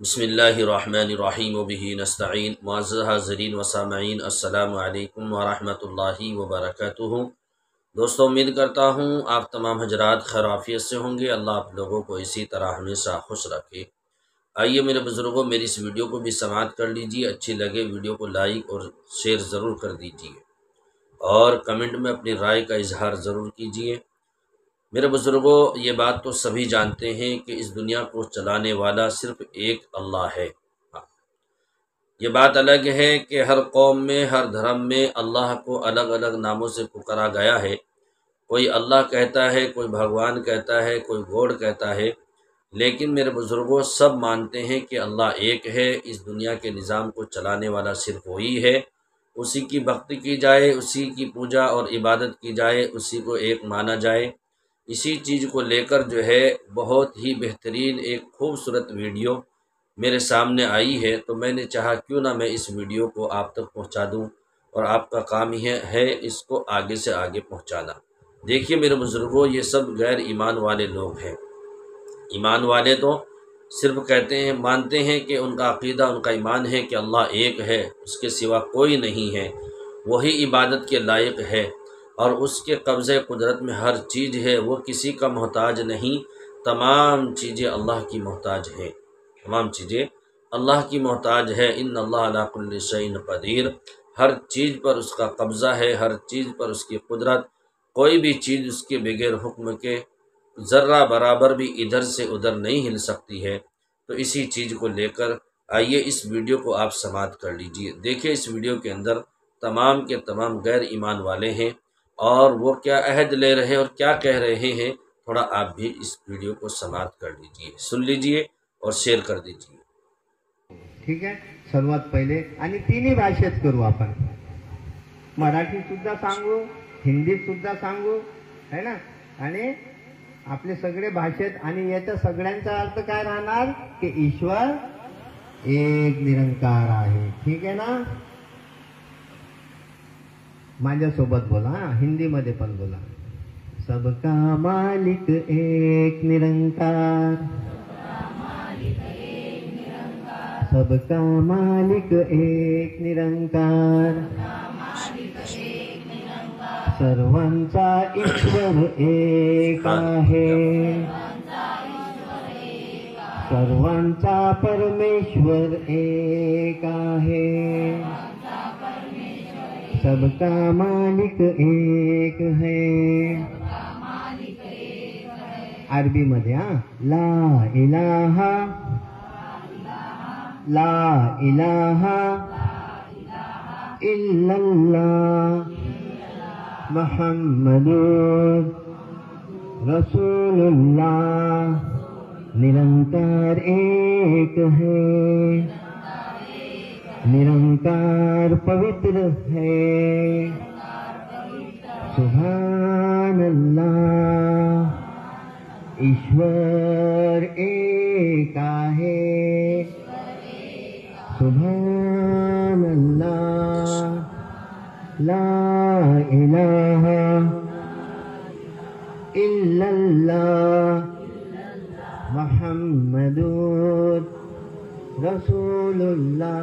बिस्मिल्लाहिर्रहमानिर्रहीम वबिही नस्तईन। मुअज़्ज़ज़ हाज़रीन व सामईन, अस्सलामु अलैकुम व रहमतुल्लाहि व बरकातुहू। दोस्तों, उम्मीद करता हूँ आप तमाम हजरात खैर आफियत से होंगे। अल्लाह आप लोगों को इसी तरह हमेशा खुश रखे। आइए मेरे बुज़ुर्गों, मेरी इस वीडियो को भी समाअत कर लीजिए। अच्छी लगे वीडियो को लाइक और शेयर ज़रूर कर दीजिए और कमेंट में अपनी राय का इजहार ज़रूर कीजिए। मेरे बुज़ुर्गों, ये बात तो सभी जानते हैं कि इस दुनिया को चलाने वाला सिर्फ़ एक अल्लाह है। हाँ, ये बात अलग है कि हर कौम में, हर धर्म में अल्लाह को अलग अलग नामों से पुकारा गया है। कोई अल्लाह कहता है, कोई भगवान कहता है, कोई गॉड कहता है, लेकिन मेरे बुज़ुर्गों सब मानते हैं कि अल्लाह एक है। इस दुनिया के निज़ाम को चलाने वाला सिर्फ वही है। उसी की भक्ति की जाए, उसी की पूजा और इबादत की जाए, उसी को एक माना जाए। इसी चीज़ को लेकर जो है बहुत ही बेहतरीन एक खूबसूरत वीडियो मेरे सामने आई है, तो मैंने चाहा क्यों ना मैं इस वीडियो को आप तक पहुंचा दूं और आपका काम ही है इसको आगे से आगे पहुंचाना। देखिए मेरे बुज़ुर्गों, ये सब गैर ईमान वाले लोग हैं। ईमान वाले तो सिर्फ कहते हैं, मानते हैं कि उनका अक़ीदा, उनका ईमान है कि अल्लाह एक है, उसके सिवा कोई नहीं है, वही इबादत के लायक है और उसके कब्ज़े कुदरत में हर चीज़ है। वो किसी का मोहताज नहीं, तमाम चीज़ें अल्लाह की मोहताज हैं, तमाम चीज़ें अल्लाह की मोहताज है। इन्नल्लाह अला कुल्लि शैइन क़दीर, हर चीज़ पर उसका कब्ज़ा है, हर चीज़ पर उसकी कुदरत। कोई भी चीज़ उसके बगैर हुक्म के ज़र्रा बराबर भी इधर से उधर नहीं हिल सकती है। तो इसी चीज़ को लेकर आइए इस वीडियो को आप समाअत कर लीजिए। देखिए इस वीडियो के अंदर तमाम के तमाम गैर ईमान वाले हैं और वो क्या अहद ले रहे हैं और क्या कह रहे हैं, थोड़ा आप भी इस वीडियो को समाअत कर लीजिए, सुन लीजिए और शेअर कर दीजिए। ठीक आहे, सर्वात पहिले आणि तिन्ही भाषेत करू आपण, मराठी सुद्धा सांगू, हिंदी सुद्धा सांगू, है ना। आणि आपले सगळे भाषेत, आणि याच्या सगळ्यांचा अर्थ काय राहणार की ईश्वर एक निरंकार आहे। ठीक आहे ना। माझ्यासोबत बोला, हिंदी मध्ये पण बोला। सबका मालिक एक निरंकार, सबका मालिक एक निरंकार, सर्वांचा ईश्वर एक आहे, सर्वांचा परमेश्वर एक आहे, सबका मालिक एक है। अरबी मध्ये ला इलाहा, ला इलाहा इल्लल्लाह मुहम्मदुर रसूलुल्लाह, निरंकार एक है, निरंकार पवित्र है। सुभान अल्लाह, ईश्वर एक आहे, सुभान अल्लाह, ला इलाहा इल्लल्लाह मुहम्मदुर रसूलुल्लाह।